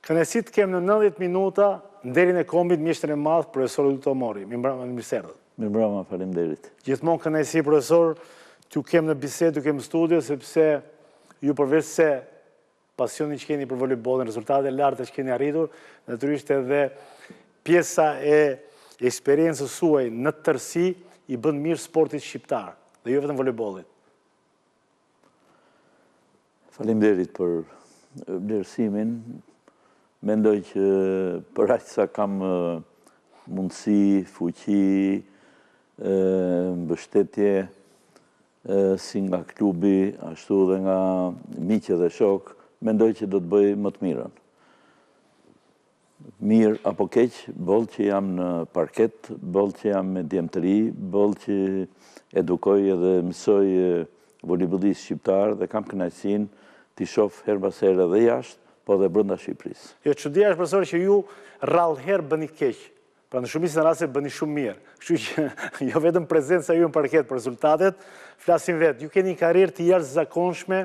Kënaqësi të kem në 90 minuta nderin e kombit mjeshtrin e madh profesor Luto Mori. Mirëmbrëma. Mirëmbrëma, faleminderit. Gjithmonë kënaqësi profesor t'ju kem në bisedë, t'ju kem në studio, sepse ju përveç se pasionin që keni për volejbollin, rezultatet e larta që keni arritur, natyrisht edhe pjesa e eksperiencës suaj në tërësi i bën mirë sportit shqiptar, dhe jo vetëm volejbollit. Faleminderit për vlerësimin. Mendoj që për aq sa kam mundësi, fuqi, mbështetje, si nga klubi, ashtu dhe nga miqë dhe shok, mendoj që do të bëj më të mirën. Mirë apo keq, boll që jam në parket, boll që jam me djemtëri, boll që edukoj edhe mësoj volejbollistë shqiptar dhe kam kënaqësinë t'i shoh her pas here edhe jashtë, po dhe brenda Shqipërisë. Jo, çudia është profesor që ju rrallëherë bëni keq. Pra në shumicën e rasteve bëni shumë mirë. Kështu që jo vetëm prezenca ju në parket për rezultatet, flasim vetë. Ju keni një karrierë të jashtëzakonshme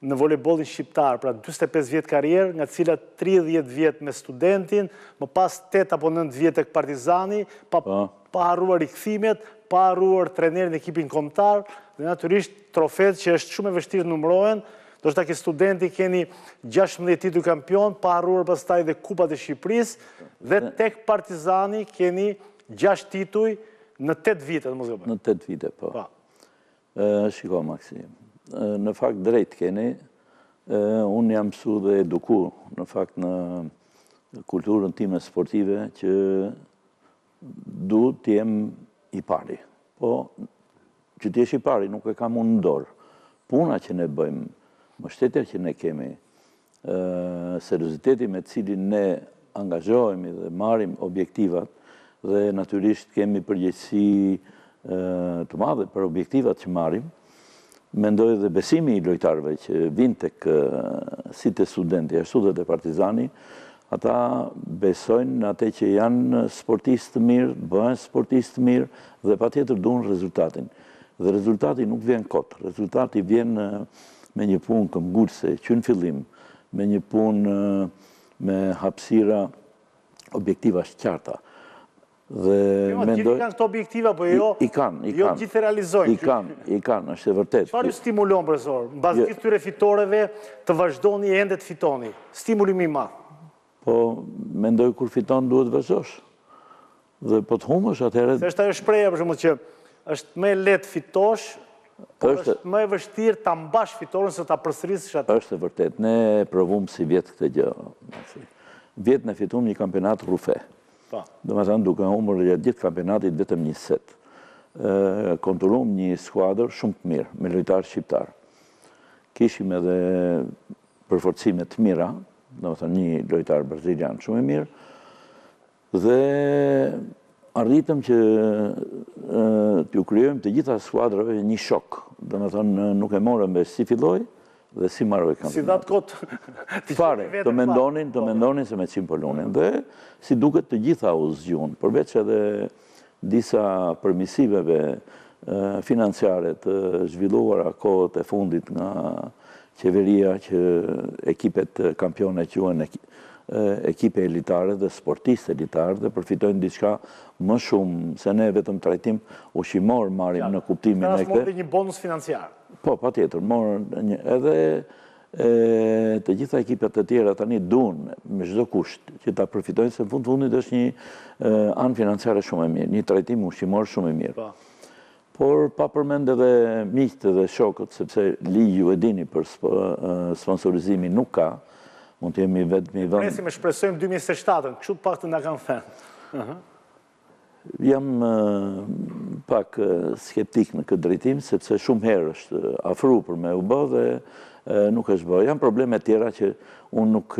në volejbollin shqiptar, pra 45 vjet karrierë, nga të cilat 30 vjet me studentin, më pas 8 apo 9 vjet tek Partizani, pa harruar rikthimet, pa harruar trenerin e ekipin kombëtar, dhe natyrisht trofeet që është shumë e vështirë të numërohen. Do shta ke studenti keni 16 titull kampion, pa harruar pastaj dhe kupat e Shqipërisë, dhe tek Partizani keni 6 tituj në 8 vite, të mos gaboj. Në 8 vite, po. Shiko, Maksim, në fakt drejt keni, unë jam mësu dhe eduku, në fakt në kulturën time sportive, që du t'jem i pari. Po, që t'jesh i pari, nuk e kam unë në dorë. Puna që ne bëjmë, mbështetja që ne kemi, serioziteti me cilin ne angazhohemi dhe marrim objektivat dhe natyrisht kemi përgjegjësi të madhe për objektivat që marrim, mendoj dhe besimi i lojtarëve që vinë tek si të studenti, ashtu dhe të Partizani, ata besojnë në atë që janë sportistë të mirë, bëhen sportistë të mirë dhe patjetër duan rezultatin. Dhe rezultati nuk vjen kot, rezultati vjen me një punë këmbgulse që në fillim, me një punë me hapësira objektiva qarta. Gjithë kanë këto objektiva, po jo gjithë realizojnë. I kanë, është e vërtet. Çfarë ju stimulon, profesor, mbas gjithë këtyre fitoreve të vazhdoni ende të fitoni? Stimuli më i madh. Po, mendoj kur fiton duhet vazhdosh. Dhe po të humësh atëherë. Se është ajo shpreha për shembull që është më lehtë fitosh, por është më e vështirë ta mbash fitoren se ta përsërisësh atë. Është e vërtet. Ne provum si vjet këtë gjë. Vjet ne fituam një kampionat rrufe. Domethënë duke humbur gjatë gjithë kampionatit vetëm një set. Konturuam një skuadër shumë të mirë me lojtarë shqiptar. Kishim edhe përforcime të mira, domethënë një lojtar brazilian shumë i mirë, dhe arritëm që t'ju krijojmë të gjitha skuadrave një shok. Domethënë nuk e morëm me si filloi dhe si mbaroi kampionati. Si datë kot fare, të mendonin se me çim po lunin. Dhe si duket të gjitha u zgjun, përveç edhe disa permisiveve financiare të zhvilluara kohët e fundit nga qeveria që ekipet kampione quhen ekipe elitare dhe sportistë elitarë dhe përfitojnë diçka më shumë se ne vetëm trajtim ushqimor marrim në kuptimin e këtë. Një bonus financiar. Po, patjetër, morën edhe të gjitha ekipet të tjera tani duan me çdo kusht që ta përfitojnë se në fundit është një anë financiare shumë e mirë, një trajtim ushqimor shumë i mirë. Por pa përmend edhe miqtë dhe shokët, sepse ligju e dini për sponsorizimin nuk ka, mund të jemi vetëm i vend. Presim e shpresojmë 2027-ën, kështu pak të na kanë thënë. Jam pak skeptik në këtë drejtim, sepse shumë herë është afru për me u bë dhe nuk është bë. Janë probleme tjera që unë nuk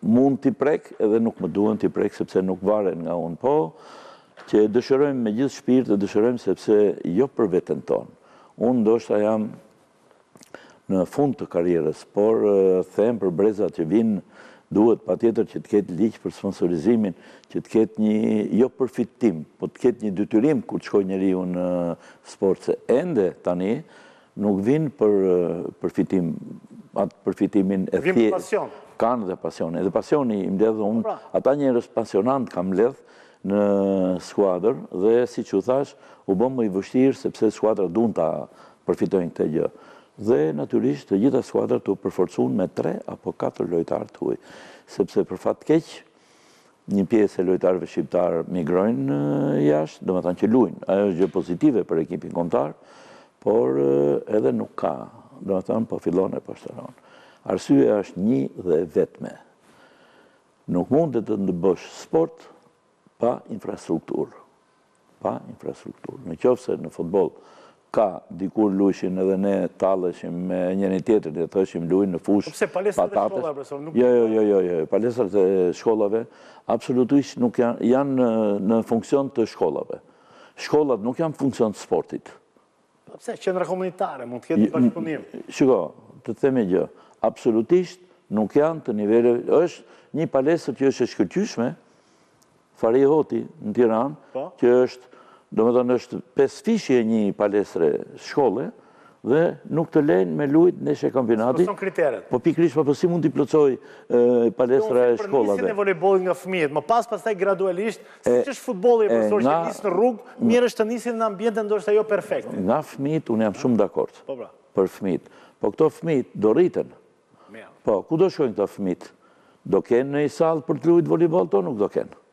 mund t'i prek edhe nuk më duhen t'i prek sepse nuk varen nga unë. Po, që dëshirojmë me gjithë shpirt dhe dëshirojmë sepse jo për veten tonë. Unë ndoshta jam në fund të karrierës, por them për brezat që vinë, duhet patjetër që të ketë ligj për sponsorizimin, që të ketë një jo përfitim, po të ketë një detyrim kur të shkojë njeriu në sport, se ende tani nuk vinë për përfitim atë përfitimin e thjeshtë. Kanë dhe pasion. Edhe pasioni i mbledh unë, ata njerëz pasionant kam mbledh në skuadër dhe si që thash, u bëm më i vështirë sepse skuadra duan ta përfitojnë këtë gjë. Dhe natyrisht të gjitha skuadrat u përforcuan me 3 apo 4 lojtarë të huaj, sepse për fat keq një pjesë e lojtarëve shqiptar migrojnë jashtë, domethënë që luajnë. Ajo është gjë pozitive për ekipin kombëtar, por edhe nuk ka, domethënë po fillon e poshtëron. Arsyeja është një dhe vetme. Nuk mundet të bësh sport pa infrastrukturë. Pa infrastrukturë. Në qoftë se në futboll ka dikur luajshin edhe ne talleshim me njëri tjetrin dhe thoshim luajnë në fushë. Pse palestrat e shkollave, profesor? Jo. Palestrat e shkollave absolutisht nuk janë në funksion të shkollave. Shkollat nuk janë funksion të sportit. Pse qendra komunitare mund të ketë bashkëpunim? Shiko, të them një gjë, absolutisht nuk janë të nivelit. Është një palestër që është e shkëlqyeshme, Fari Hoti në Tiranë, që është, domethënë është 5 fishje një palestre shkolle dhe nuk të lenë me lujt ndeshje kampionati. Son kriteret. Po pikërisht, po si mund t'i plotësoj palestra e shkollave? Përnisin e volejbollit nga fëmijët, më pastaj gradualisht, siç është futbolli, profesor, që nis në rrugë, mirë është të nisin në ambiente ndoshta jo perfekte. Nga fëmijët unë jam shumë dakord. Për fëmijët. Po këto fëmijët do rriten. Po, ku do shkojnë këto fëmijët? Do kenë në një sallë për të luajtur volejboll, to nuk do kenë.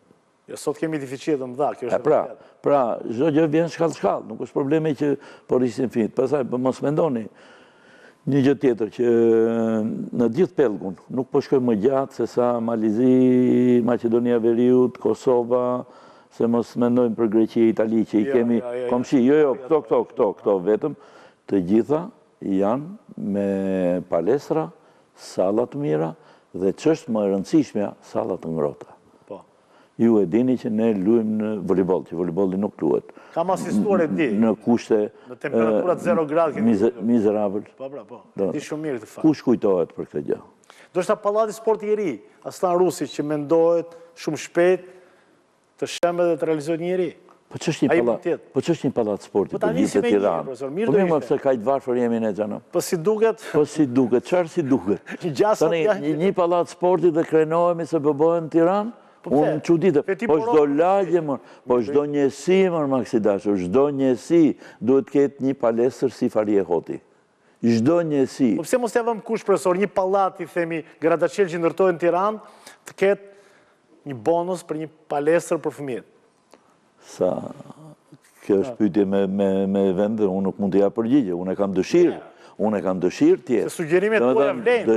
Jo, sot kemi deficit të mëdha, kjo është vërtet. Pra, çdo gjë vjen shkallë, nuk është probleme që po rrisin fëmijët. Pastaj mos mendoni një gjë tjetër që në gjithë pellgun nuk po shkojmë më gjatë se sa Malizi, Maqedonia e Veriut, Kosova, se mos mendojmë për Greqi, Itali që i kemi komshi. Jo, këto vetëm, të gjitha janë me palestra, salla të mira dhe ç'është më e rëndësishmja, salla të ngrohta. Ju e dini që ne luajmë në volejboll, që volejbolli nuk luhet. Kam asistuar e di. Në kushte në temperaturat 0 gradë mizerabël. Po. Di shumë mirë këtë fakt. Kush kujtohet për këtë gjë? Do shta pallati sporti i ri, Aslan Rusi, që mendohet shumë shpejt të shembe dhe të realizohet një i ri. Po ç'është një pallat sporti për gjithë Tiranë? Po mirë më pse kaq varfër jemi ne xhano. Po si duket? Çfarë si duket? Një pallat sporti dhe krenohemi se bëhen në Tiranë? Unë çuditë, po çdo lagje, po çdo njësi, Maksi dashur, çdo njësi duhet ketë një palestër si Fari Hoti. Çdo njësi. Po pse mos ja vëm kush, profesor, një pallat, i themi, grattaciel që ndërtohet në Tiranë, të ketë një bonus për një palestër për fëmijët? Sa kjo është pyetje me vend, unë nuk mund të jap përgjigje, unë kam dëshirë. Unë e kam dëshirë tjetë. Se sugjerimet tuaja vlenë.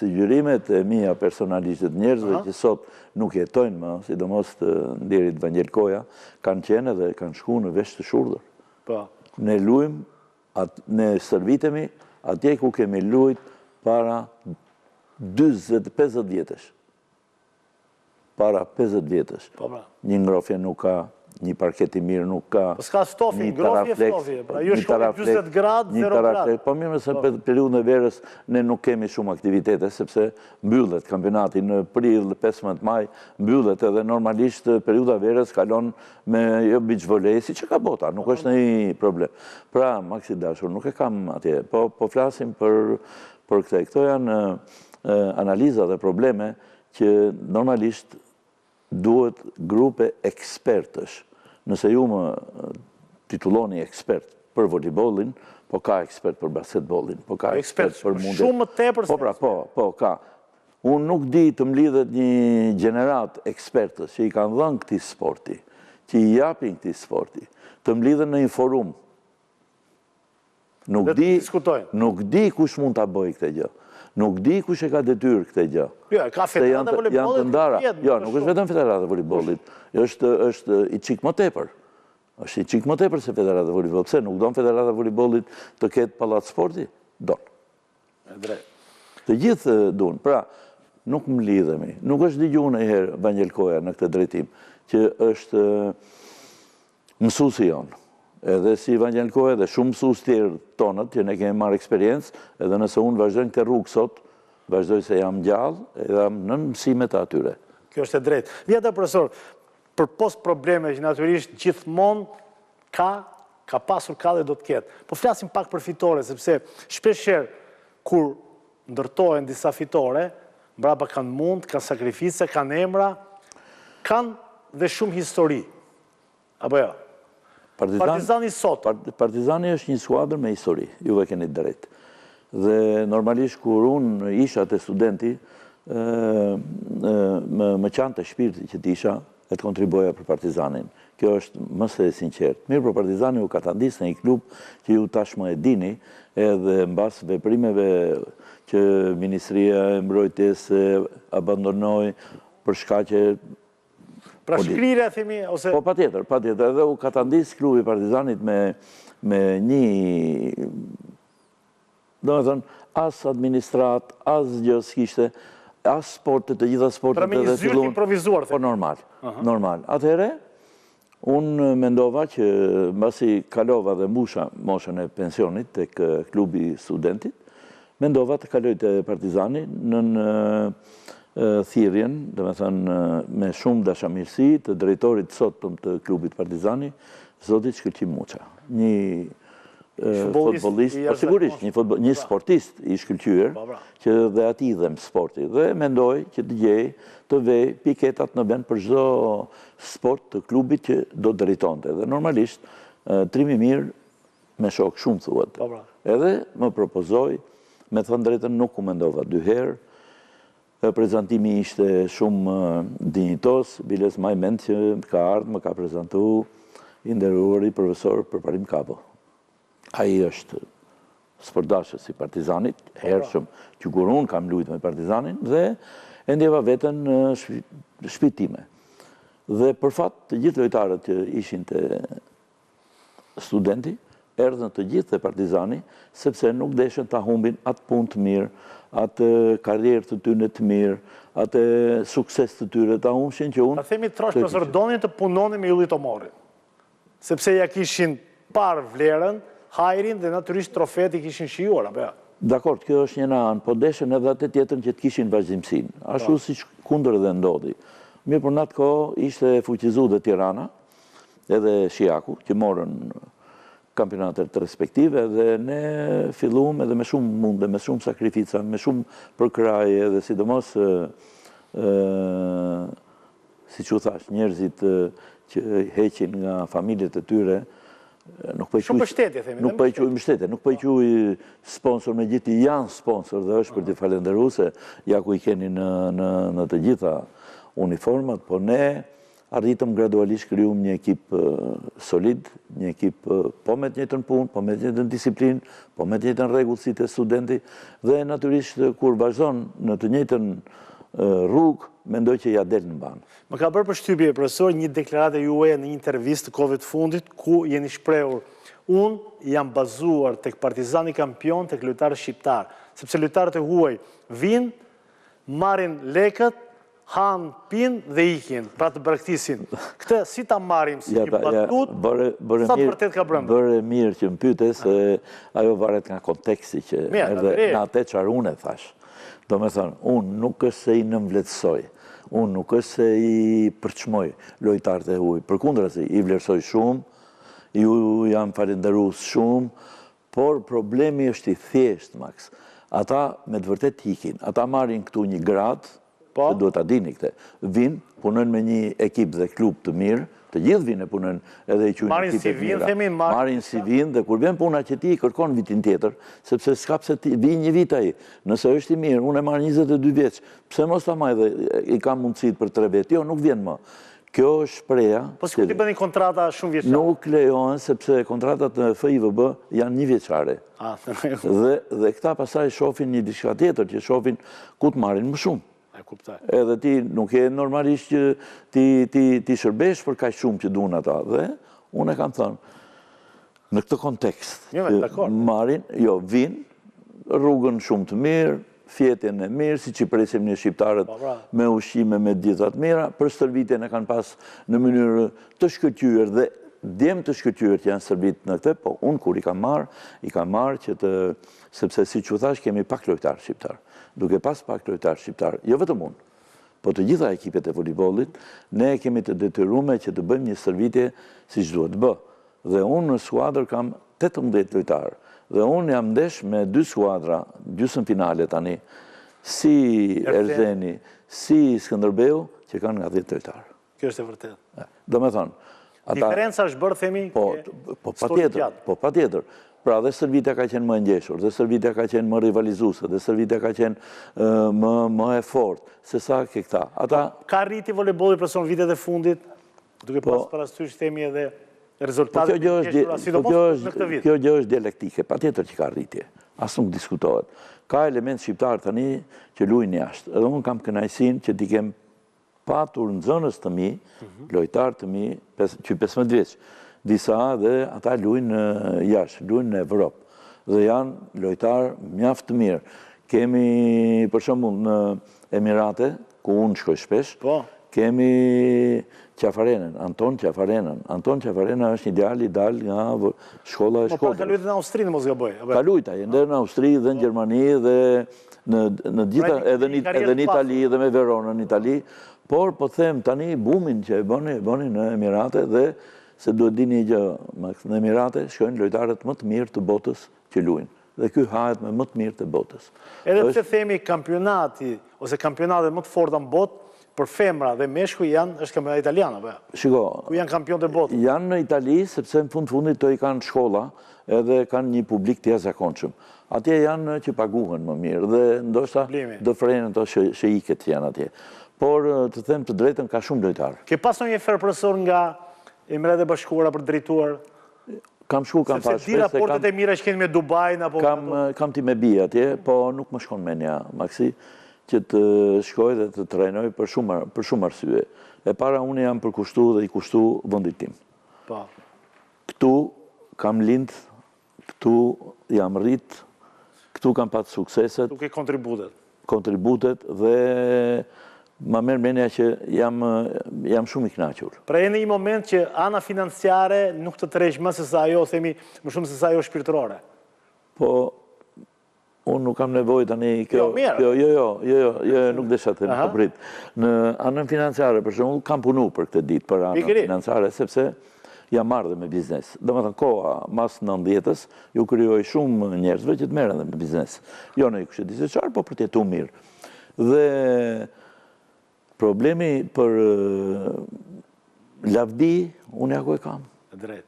Sugjerimet e mia personalisht të njerëzve që sot nuk jetojnë më, sidomos të nderit Vangelkoja, kanë qenë dhe kanë shku në vesh të shurdhër. Ne luajmë, ne stërvitemi atje ku kemi luajt para 50 vjetësh. Para 50 vjetësh. Një ngrohje nuk ka, një parket i mirë nuk ka. Po s'ka stofi, ngrohje stofi. Ju shkojnë 40 gradë, 0 gradë. Po mirë se për periudhën e verës ne nuk kemi shumë aktivitete, sepse mbyllet kampionati në prill 15 maj, mbyllet edhe normalisht periudha e verës kalon me beach volley, siç ka bota, nuk është ndonjë problem. Pra, Maksi dashur, nuk e kam atje, po flasim për këtë. Këto janë analiza dhe probleme që normalisht duhet grupe ekspertësh. Nëse ju më titulloni ekspert për volejbollin, po ka ekspert për basketbollin, po ka ekspert për mundet. Shumë më tepër se ekspert. Po, ka. Unë nuk di të mlidhet një gjenerat ekspertës që i kanë dhënë këtij sporti, që i japin këtij sporti, të mlidhen në një forum. Nuk di kush mund ta bëjë këtë gjë. Nuk di kush e ka detyrë këtë gjë. Jo, ka federata e volejbollit. Jo, nuk është vetëm federata e volejbollit. Është i çik më tepër. Është i çik më tepër se federata e volejbollit. Pse nuk don federata e volejbollit të ketë pallat sporti? Don. Të gjithë duan. Pra, nuk mlidhemi. Nuk është dëgjuar ndonjëherë Vangelkoja në këtë drejtim, që është mësuesi jonë. Edhe si Vangelkoja dhe shumë mësues tjerë tonët, që ne kemi marrë eksperiencë, edhe nëse unë vazhdoj këtë rrugë sot, vazhdoj se jam gjallë, edhe jam në mësimet atyre. Kjo është e drejtë. Vjeta, profesor, për post probleme që natyrisht gjithmonë ka pasur, ka dhe do të ketë. Po flasim pak për fitore, sepse shpeshherë kur ndërtohen disa fitore, mbrapa kanë mund, kanë sakrifice, kanë emra, kanë dhe shumë histori. Apo jo? Partizani sot. Partizani është një skuadër me histori, juve keni drejt. Dhe normalisht kur unë isha të studenti, më qanë të shpirti që t'isha e të kontriboja për Partizanin. Kjo është mëse e sinqert. Mirë për Partizani u katandis në një klub që ju tashmë e dini, edhe mbas veprimeve që Ministria e Mbrojtjes abandonoi për shkaqe pra shkrire, themi, ose... Po, pa tjetër. Edhe u katandis klubi Partizanit me një... Do me thënë, as administrat, as gjë s'kishte, as sportet, të gjitha sportet... Pra me një zyrë improvizuar, po, normal. Atëhere, unë mendova që mbasi kalova dhe mbusha moshën e pensionit tek klubi studentit, mendova të kaloj të Partizani në thirrjen, do me thënë me shumë dashamirësi të drejtorit sotëm të klubit Partizani, zotit Shkëlqim Muça. Një futbollist, po sigurisht, një sportist i shkëlqyer, që dhe ati idhem sporti, dhe mendoj që të gjej të vej piketat në vend për çdo sport të klubit që do drejtonte. Dhe normalisht, trimi mirë me shok shumë thuhet. Edhe më propozoi, me thënë drejtën nuk u mendova dy herë, prezantimi ishte shumë dinjitos, biles maj mend që ka ardhë, më ka prezentu i nderuari profesor Përparim Kapo. Ai është sportdashës i Partizanit, hershëm që kur unë kam luajtur me Partizanin, dhe e ndjeva veten në shtëpinë time. Dhe për fat të gjithë lojtarët që ishin te studenti, erdhën të gjithë te Partizani, sepse nuk deshen ta humbin atë punë të mirë, atë karrierë të tyre të mirë, atë sukses të tyre, ta humshin që unë... Ta themi trosh, profesor, donin të punonin me Ylli Tomorin, sepse ja kishin parë vlerën, hajrin dhe natyrisht trofet i kishin shijuar, apo ja? Dakor, kjo është një anë, po deshen edhe atë tjetër që të kishin vazhdimsinë, ashtu si kundër dhe ndodhi. Mirë për në atë kohë ishte fuqizu dhe Tirana, edhe Shiaku, që morën kampionatet respektive, dhe ne filluam edhe me shumë munde, me shumë sakrifica, me shumë përkraje, dhe sidomos, si që thash, njerëzit që heqin nga familjet e tyre, shumë mbështetje, themi. Nuk po i quaj sponsor, me gjithi janë sponsor, dhe është për t'i falenderu se ja ku i keni në të gjitha uniformat, po ne arritëm gradualisht kryum një ekip solid, një ekip po me të njëjtën punë, po me të njëjtën disiplinë, po me të njëjtën rregull si të studenti, dhe natyrisht kur vazhdon në të njëjtën rrugë, mendoj që ja del në banë. Më ka bërë përshtypje, profesor, një deklaratë juaja në një intervistë të kohëve të fundit, ku jeni shprehur, unë jam bazuar tek Partizani kampion, tek lojtarët shqiptar, sepse lojtarët e huaj vinë, marrin lekët, hanë, pinë dhe ikin, pra të braktisin. Këtë si ta marrim si një batut, sa të vërtet ka brëndë? Bërë mirë që më pyte, se ajo varet nga konteksti që edhe në atë qarë unë e thash. Do me thënë, unë nuk është se i nëmvletësoj, unë nuk është se i përçmoj lojtarët e huaj, përkundrazi i vlerësoj shumë, ju jam falenderus shumë, por problemi është i thjesht, Max. Ata me të vërtet hikin, ata marrin këtu një gradë, që duhet ta dini këtë, vinë, punojnë me një ekip dhe klub të mirë, të gjithë vinë e punojnë edhe i quajnë ekipet mira. Marrin si vinë, dhe kur vjen puna që ti i kërkon vitin tjetër, sepse s'ka pse ti vi një vit ai, nëse është i mirë, unë e marr 22 vjeç, pse mos ta marr dhe i kam mundësitë për 3 vjet, jo, nuk vjen më. Kjo është shpreha. Po s'ku ti bëni kontrata shumë vjeçare? Nuk lejohen, sepse kontratat në FIVB janë 1 vjeçare. Dhe këta pastaj shohin një diçka tjetër, që shohin ku të marrin më shumë. Edhe ti nuk e normalisht që ti shërbesh për kaq shumë që duan ata. Dhe unë e kam thënë, në këtë kontekst, marrin, jo, vinë rrugën shumë të mirë, fjetën e mirë, si që presim një shqiptarët me ushqime me gjithat mira, për stërvitjen e kanë pas në mënyrë të shkëlqyer dhe djemë të shkëlqyer që janë stërvit në këtë, po unë kur i kam marrë që të, sepse si që thash, kemi pak lojtarë shqiptarë. Duke pas pak lojtarë shqiptarë, jo vetëm unë, po të gjitha ekipet e voleybollit, ne kemi të detyruar që të bëjmë një stërvitje si që duhet bë. Dhe unë në skuadër kam 18 lojtarë. Dhe unë jam ndesh me 2 skuadra, gjysmë finale tani, si Erzeni, si Skënderbeu, që kanë nga 10 lojtarë. Kjo është e vërtet. Do me thonë, diferenca është bërë, themi, po pa tjetër. Pra dhe Stërvitja ka qenë më ngjeshur, dhe Stërvitja ka qenë më rivalizuese, dhe Stërvitja ka qenë më e fortë, se sa ke këta. Ka rriti volejbolli profesor vitet e fundit, duke pas parasysh themi edhe rezultatet e ngjeshura, sidomos në këtë vit. Kjo gjë është dialektike, pa tjetër që ka rritje, asë nuk diskutohet. Ka element shqiptar tani që luajnë jashtë, edhe unë kam kënaqësinë që t'i kem patur në zonës të mi, lojtarë të mi, që 15 vjeç, disa dhe ata luajnë jashtë, luajnë në Evropë, dhe janë lojtarë mjaft të mirë. Kemi, për shembull, në Emirate, ku unë shkoj shpesh, kemi Qafarenën, Anton Qafarenën. Anton Qafarena është një djalë i dal nga shkolla e Shkodrës. Ka luajtur në Austri, mos gaboj. Ka luajtur edhe në Austri dhe në Gjermani dhe në gjitha edhe në Itali dhe me Verona në Itali, por po them tani bumin që e bëni në Emirate dhe se duhet dini gjë, në Emirate shkojnë lojtarët më të mirë të botës që luajnë. Dhe ky hahet me më të mirë të botës. Edhe pse themi kampionati ose kampionatet më të forta në botë për femra dhe meshkuj është kampionat italian, apo? Shiko, ku janë kampion të botë? Janë në Itali, sepse në fundit të i kanë shkolla edhe kanë një publik të jashtëzakonshëm. Atje janë që paguhen më mirë dhe ndoshta do frenë ato sheiket që janë atje. Por të them të drejtën ka shumë lojtarë. Ke pasur një profesor nga Emiratet e Bashkuara për drejtuar? Kam shku, kam pas shpesh. Sepse di raportet e mira që keni me Dubajin apo kam ti me bi atje, po nuk më shkon mendja, Maksi, që të shkoj dhe të trajnoj për shumë arsye. E para unë jam përkushtu dhe i kushtu vendit tim. Këtu kam lind, këtu jam rrit, këtu kam pat sukseset. Këtu ke kontributet. Kontributet dhe ma merr mendja që jam shumë i kënaqur. Pra jeni një moment që ana financiare nuk të tërheq më se sa ajo, themi, më shumë se sa ajo shpirtërore. Po, unë nuk kam nevojë tani kjo. Nuk desha të them të prit. Në anën financiare, për shembull, kam punu për këtë ditë për anën financiare, sepse jam marrë dhe me biznes. Domethënë koha mas 90-s ju krijoi shumë njerëzve që të merren dhe me biznes. Jo në kushte di se çfarë, po për të jetuar mirë. Dhe problemi për lavdi, unë ja ku e kam. Drejt.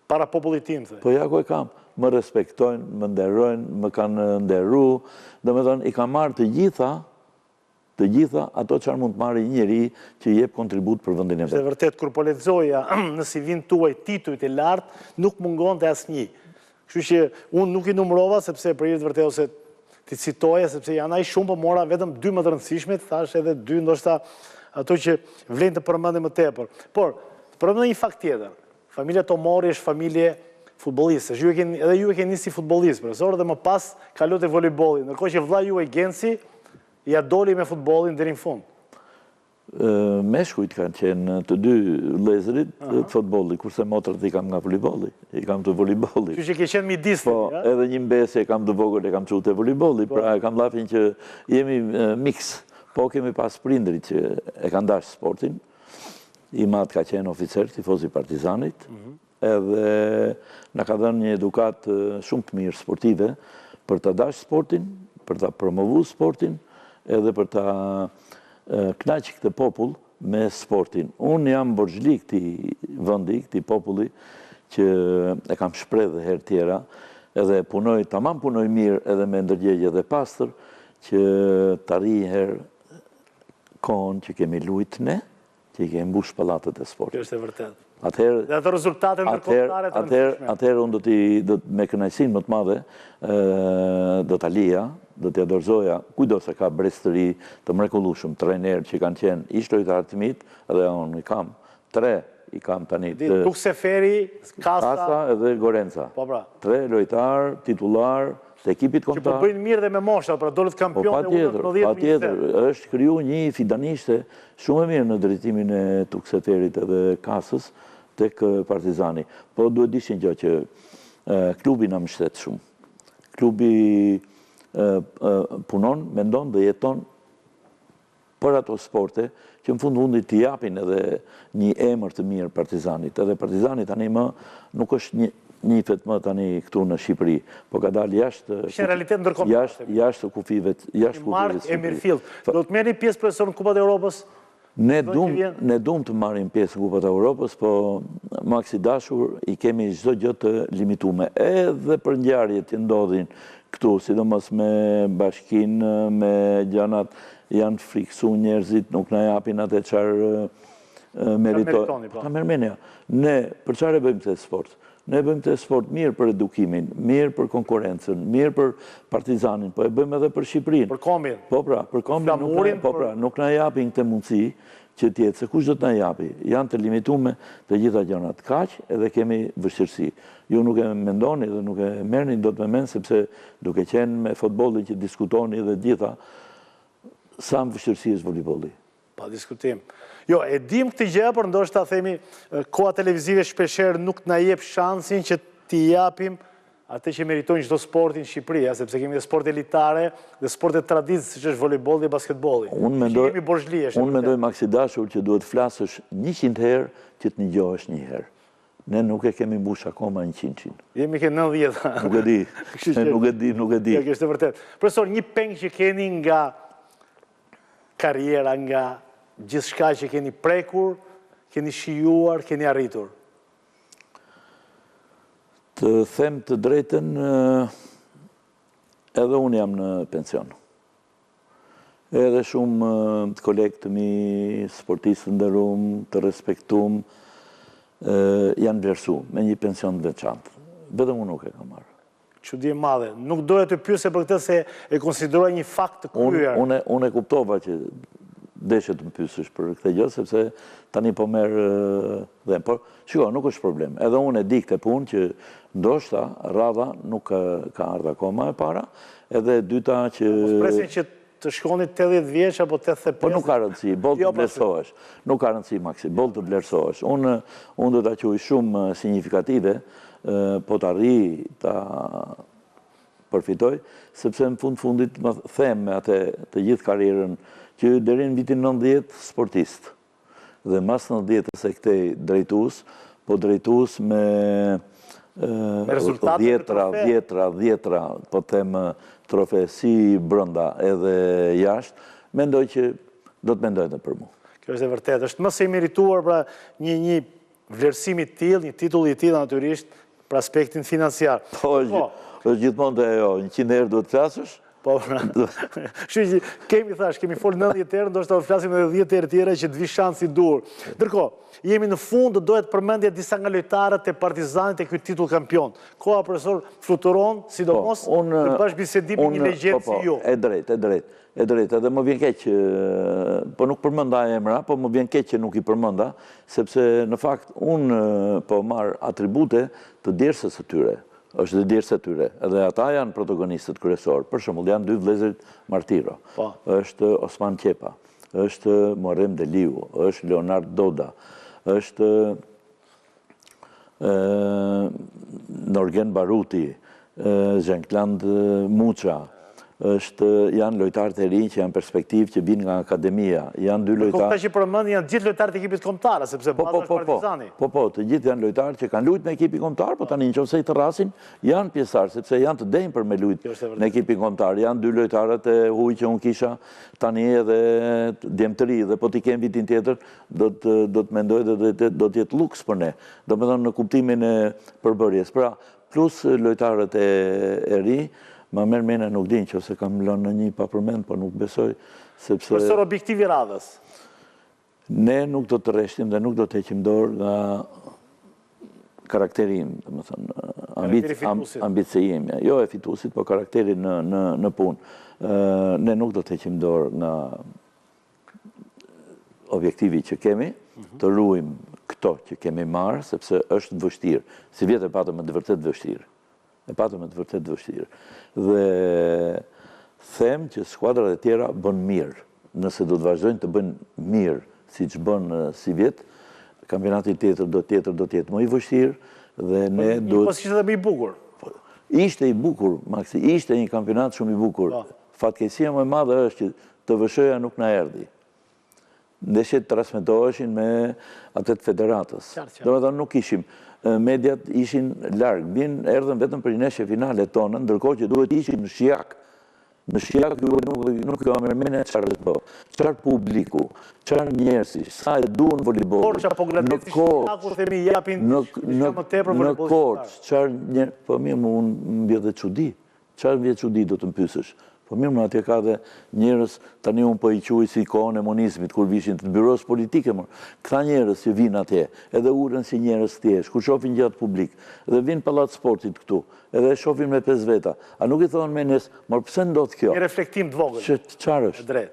Para popullit tim, the. Po ja ku e kam. Më respektojnë, më nderojnë, më kanë nderu. Domethënë, i kam marrë të gjitha ato çfarë mund të marrë një njeri që jep kontribut për vendin e vet. Se vërtet, kur po lexoja në CV-n tuaj titujt e lartë, nuk mungonte asnjë. Kështu që unë nuk i numërova, sepse për hir të vërtetë ose ti citoja, sepse janë ai shumë, po mora vetëm 2 më të rëndësishme, thash edhe 2 ndoshta ato që vlen të përmendem më tepër. Por, të përmendem një fakt tjetër. Familja Tomori është familje futbolliste. Edhe ju e keni si futbollist, profesor, dhe më pas kalot e volejbollit. Ndërkohë që vlla juaj Genci ja doli me futbollin deri në fund. Meshkujt kanë qenë të dy vëllezërit të futbollit, kurse motrat i kam nga volejbolli, i kam të volejbollit. Kështu që ke qenë midis. Po, edhe një mbesje kam të vogël e kam çu te volejbolli, pra kam llafin që jemi mix. Po kemi pas prindrit që e kanë dashur sportin. I madh ka qenë oficer, tifoz i Partizanit, edhe na ka dhënë një edukat shumë të mirë sportive për ta dashur sportin, për ta promovuar sportin, edhe për ta knaq këtë popull me sportin. Unë jam borxhli këtij vendi, këtij populli që e kam shpreh dhe herë tjera, edhe tamam punoj mirë edhe me ndërgjegje dhe pastër që të arrijë një herë kohën që kemi luajt ne, që i kemi mbush pallatet e sportit. Kjo është e vërtetë. Dhe ato rezultate ndërkombëtare të rëndësishme. Atëherë unë me kënaqësinë më të madhe do ta lija, do t'ia dorëzoja kujdo se ka breztëri të mrekullueshëm, trajner që kanë qenë ish lojtarë të mit, edhe unë i kam tani. Tuk Seferi, Kasa edhe Gorenca. Po pra. 3 lojtarë titular të ekipit kombëtar. Që po bëjnë mirë dhe me moshat, pra dolët kampion e unë në 10 patjetër, është kriju një fidanishte shumë e mirë në drejtimin e Tuk Seferit edhe Kasës tek Partizani. Po duhet dishin gjë që klubi na mbështet shumë. Klubi punon, mendon dhe jeton për ato sporte që në fundit t'i japin edhe një emër të mirë Partizanit. Edhe Partizani tani më nuk është njifet më tani këtu në Shqipëri, po ka dalë jashtë realitet ndërkombëtar. Jashtë kufive të Mark e Mirfield. Do të merrni pjesë profesor në Kupat e Europës? Ne dum të marrim pjesë në Kupat e Europës, po Maxi dashur i kemi çdo gjë të limituar, edhe për ngjarjet që ndodhin këtu, sidomos me bashkinë, me gjanat, janë friksu njerëzit, nuk na japin atë çfarë meritoni. Ne për çfarë bëjmë këtë sport? Ne bëjmë këtë sport mirë për edukimin, mirë për konkurencën, mirë për Partizanin, po e bëjmë edhe për Shqipërinë. Për kombin. Po pra, për kombin nuk na japin këtë mundësi që tjetë, se kush do të na japi? Janë të limitume të gjitha gjanat. Kaq edhe kemi vështirësi. Ju nuk e mendoni dhe nuk e merrni do të me mend, sepse duke qenë me futbollin që diskutoni dhe gjitha, sa më vështirësi është voleybolli. Pa diskutim. Jo, e dim këtë gjë, por ndoshta themi koha televizive shpeshherë nuk na jep shansin që t'i japim atë që meritojnë çdo sporti në Shqipëri, sepse kemi dhe sport elitare dhe sporte traditës siç është voleybolli dhe basketbolli. Unë mendoj Maxi dashur që duhet flasësh 100 herë që të ngjohesh një herë. Ne nuk e kemi mbush akoma 100. Jemi ke 90. Nuk e di. Ja, kjo është e vërtet. Profesor, një peng që keni nga karriera, nga gjithçka që keni prekur, keni shijuar, keni arritur? Të them të drejtën, edhe unë jam në pension. Edhe shumë kolegë të mi, sportistë nderuam, të respektuam, janë vlerësu me një pension të veçantë. Vetëm unë nuk e kam marrë. Çudi e madhe. Nuk doja të pyese për këtë se e konsideroj një fakt të kryer. Unë e kuptova që deshe të më pyesësh për këtë gjë, sepse tani po merr dhe por shiko, nuk është problem. Edhe unë e di këtë punë që ndoshta radha nuk ka ardhur akoma e para, edhe dyta që mos presin që të shkoni 80 vjeç apo 85. Po nuk ka rëndësi, boll të vlerësohesh. Nuk ka rëndësi Maxi, boll të vlerësohesh. Unë do ta quaj shumë signifikative, po të arri ta përfitoj, sepse në fundit më them me atë të gjithë karrierën që deri në vitin 90 sportist. Dhe mas 90 se këtej drejtues, po drejtues me dhjetra, po them trofe si brenda edhe jashtë, mendoj që do të mendoj edhe për mua. Kjo është e vërtetë. Është më së merituar pra një vlerësim i tillë, një titull i tillë natyrisht për aspektin financiar. Po, është gjithmonë dhe 100 herë duhet të flasësh. Po, kështu që kemi folë 90 herë, ndoshta do flasim edhe 10 herë tjera që të vi shansi dur. Ndërkohë, jemi në fund, dohet përmendja disa nga lojtarët e Partizanit e ky titull kampion. Koha profesor fluturon, sidomos në bashkëbisedim me një legjendë si ju. E drejt, edhe më vjen keq, po nuk përmenda emra, po më vjen keq që nuk i përmenda, sepse në fakt unë po marr atribute të djersës së tyre. Është dhe djersë e tyre, edhe ata janë protagonistët kryesor. Për shembull, janë 2 vëllezërit Martiro, është Osman Qepa, është Muharrem Deliu, është Leonard Doda, është Norgen Baruti, Jean-Claude Muça, janë lojtarët e rinj që janë perspektivë që vinë nga akademia. Janë 2 lojtarë. Këta që përmend janë gjithë lojtarët e ekipit kombëtar, sepse baza është Partizani. Po, të gjithë janë lojtarë që kanë luajtur në ekipin kombëtar, po tani nëse i të rrasin, janë pjesëtar, sepse janë të denjë për me luajtur në ekipin kombëtar. Janë 2 lojtarët e huaj që unë kisha tani edhe djemtëri dhe po t'i kem vitin tjetër, do të mendoj dhe do të jetë luks për ne. Domethënë në kuptimin e përbërjes. Pra, plus lojtarët e ri, ma merr mendja nuk din që ose kam lënë në një papërmend, po nuk besoj, sepse... Profesor, objektivi radhës? Ne nuk do të rreshtim dhe nuk do të heqim dorë nga karakteri im, domethënë, ambicia ime. Jo e fituesit, po karakteri në punë. Ne nuk do të heqim dorë nga objektivi që kemi, të ruajmë këto që kemi marrë, sepse është vështirë. Si vjetë e patëm me të vërtet vështirë. Dhe them që skuadrat e tjera bën mirë. Nëse do të vazhdojnë të bëjnë mirë, si që bën si vjetë, kampionati tjetër do të jetë më i vështirë dhe ne do të... Po s'ishte dhe më i bukur. Ishte i bukur, Maxi, ishte një kampionat shumë i bukur. Fatkeqësia më e madhe është që TVSH-ja nuk na erdhi. Ndeshjet transmetoheshin me atët federatës. Domethënë nuk ishim. mediat ishin largë, erdhen vetëm për neshje finale tonën, ndërkohë që duhet ishin në Shijak. Në Shijak nuk jo amërmene qarë të bë. Qarë publiku, qarë njerësi, sa e duhen volejboll. Korç apo Gradeci Shijaku themi japin diçka më tepër volejboll. Në Korç, qarë njerësi, po mirë më unë më bje dhe çudi. Qarë më bje çudi do të më pyesësh. Po mirë më atje ka dhe njerëz, tani unë po i quaj si kohën e monizmit, kur vishin të byros politike, këta njerëz që vinë atje, edhe uren si njerëz thjesht, kur shohin gjatë publik, edhe vinë pallat sportit këtu, edhe shohin me 5 veta. A nuk i thonë me nes, pse ndodh kjo? Një reflektim të vogël. Çfarë është? Drejt.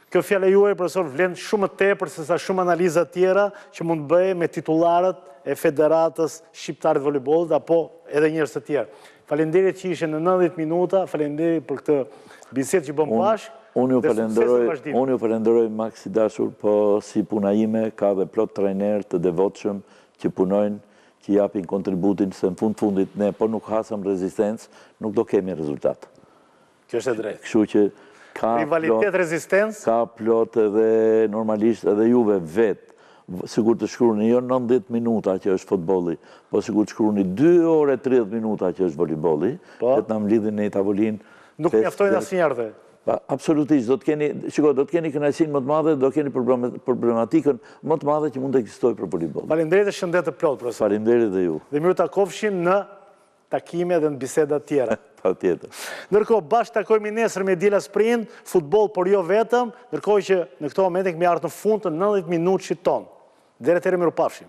Kjo fjala juaj, profesor, vlen shumë më tepër se sa shumë analiza tjera që mund të bëhe me titullarët e Federatës Shqiptare të Volejbollit apo edhe njerëz të tjerë. Faleminderit që ishe në 90 minuta, faleminderit për këtë bisedë që bëm bashkë. Unë ju falenderoj Max i dashur, po si puna ime ka dhe plot trajner të devotshëm që punojnë, që japin kontributin, se në fundit ne po nuk hasëm rezistencë, nuk do kemi rezultat. Kjo është e drejtë. Kështu që rivalitet, rezistencë, ka plot edhe normalisht edhe juve vetë, sigur të shkruni jo 90 minuta që është futbolli, po sigur të shkruni 2 ore 30 minuta që është volejbolli, dhe të na mlidhin në tavolinë. Nuk mjaftojnë asnjëherë dhe. Absolutisht, do të keni kënaqësinë më të madhe, do keni problematikën më të madhe që mund të ekzistojë për volejboll. Faleminderit dhe shëndet të plot, profesor. Faleminderit dhe ju. Dhe miru takofshim në takime dhe në biseda tjera. Patjetër. Ndërkohë, bashkë takojmë nesër me Diela Sprint, futboll, por jo vetëm, ndërkohë që në këto momente kemi ardhur në fund të 90 minutëshit ton. Deri atëherë mirupafshim.